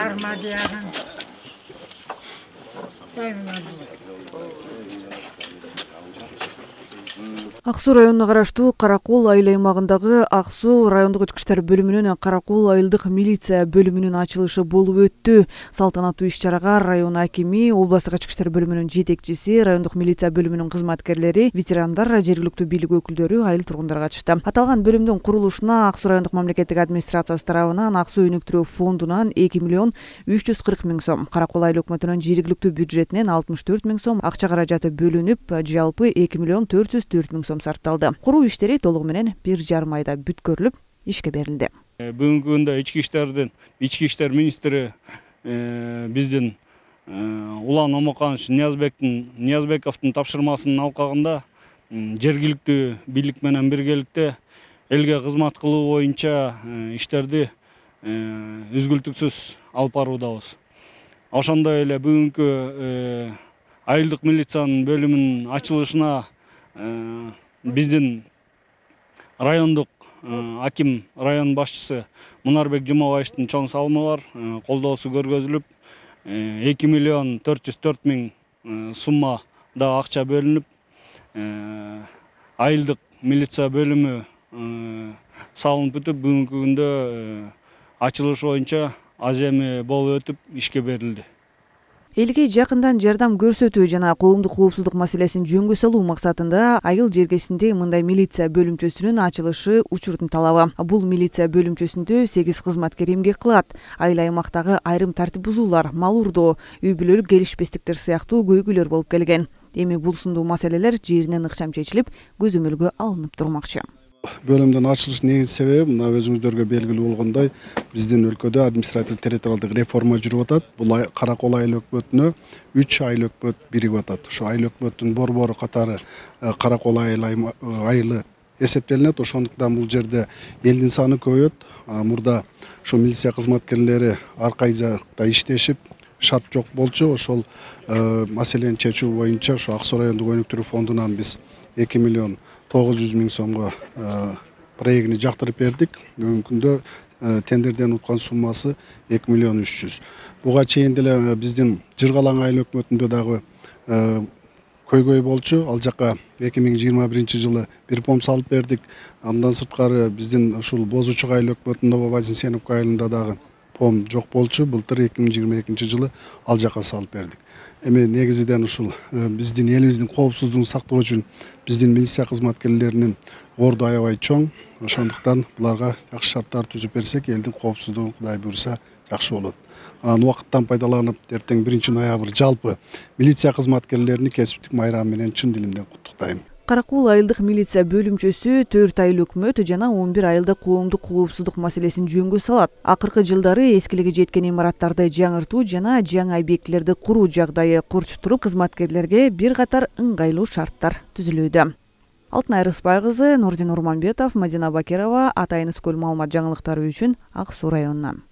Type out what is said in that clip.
Армадияның. Ак Суу районуна караштуу Каракол айыл аймагындагы Ак Суу райондук ички иштер бөлүмүнүн Каракол айылдык милиция бөлүмүнүн ачылышы болуп өттү. Салтанаттуу иш-чарага район акими, областык ички иштер бөлүмүнүн жетекчиси, райондук милиция бөлүмүнүн кызматкерлери, ветерандар, жергиликтүү бийлик өкүлдөрү, айыл тургундары катышты. Аталган бөлүмдүн курулушуна Ак Суу райондук мамлекеттик администрациясы тарабынан Ак Суу өнүктүрүү фондунан 2 миллион 340 миң сом, Каракол айыл өкмөтүнүн жергиликтүү бюджетинен 64 миң сом акча каражаты бөлүнүп, жалпы 2 миллион 404 миң сом сарпталды. Куруу иштери толугу менен 1,5 айда бүткөрүлүп, ишке берилди. Бүгүнкү күндө ички иштер министри биздин Улан Омоканович Ниязбековдун тапшырмасынын алкагында жергиликтүү бийлик менен биргеликте элге кызмат кылуу боюнча иштерди үзгүлтүксүз алып баруудабыз. Ошондой эле бүгүнкү айылдык милициянын бөлүмүнүн ачылышына биздин райондук аким, район башчысы Мунарбек Жумабаевдин чоң салымы бар, колдоосу көргөзүлүп, 2 миллион 404 миң сумма да акча бөлүнүп, айылдык милиция бөлүмү салынып бүтүп, бүгүнкү күндө ачылыш боюнча аземи болуп өтүп, ишке берилди. Элге жакындан жардам көрсөтүү жана коомдук коопсуздук маселесин жөнгө салуу максатында айыл жергесинде мындай милиция бөлүмчөсүнүн ачылышы учурдун талабы. Бул милиция бөлүмчөсүндө 8 кызматкер эмгек кылат. Айыл аймактагы айрым тартип бузуулар, мал уурдоо, үй бүлөлүк келишпестиктер сыяктуу көйгөйлөр болуп келген. Эми бул сындуу маселелер жеринен ыкчам чечилип, көзөмөлгө алынып турмакчы. Бөлүмдүн ачылыш негизи себеби мына өзүңүздөргө белгилүү болгондой, биздин өлкөдө административдик территориалдык реформа жүрүп атат. Бул Каракол айыл өкмөтүнө 3 айыл өкмөт бирип атат. Ошо айыл өкмөттүн борбору катары Каракол айылы эсептелинет. Ошондуктан бул жерде элдин саны көбөйөт. Мурда ушу милиция кызматкерлери ар кай жакта иштешип, шарт жок болчу. Ошол маселени чечүү боюнча ушу Ак Суу райондук өнүктүрүү фондунан биз 2 миллион 900 миң сомго проектini жактырып бердик. Бүгүнкү күндө тендерден уткан суммасы 2 миллион 300. Буга чейин деле биздин Жыргалаң айыл өкмөтүндө дагы көйгөй болчу. Ал жака 2021 жылы бир пом салып бердик. Андан сырткары биздин ушул Бозучук айыл өкмөтүнүн Нововознесеновка айылында дагы пом жок болчу. Былтыр 2022 жылы ал жака салып бердик. Эми негизиден ушул биздин элибиздин коопсуздугун сактоо үчүн биздин милиция кызматкерлеринин орду аябай чоң. Ошондуктан буларга жакшы шарттар түзүп берсек, элдин коопсуздугу Кудай буйруса жакшы болот. Анан убакыттан пайдаланып, эртең 1 ноябрь жалпы милиция кызматкерлерини кесиптик майрамы менен чын дилимден куттуктайм. Каракол айылдык милиция бөлүмчөсү 4 айыл өкмөт жана 11 айылда коомдук коопсуздук маселесин жөнгө салат. Акыркы жылдары эскилиги жеткен имараттарды жаңыртуу жана жаңы объектилерди куруу жагдайы курчутуруп, кызматкерлерге бир катар ыңгайлуу шарттар түзүлүүдө. Алтынай Рыспай кызы, Нурдин Урманбетов, Мадина Бакирова, Атайын Скөл маалымат жаңылыктары үчүн Ак Суу районунан.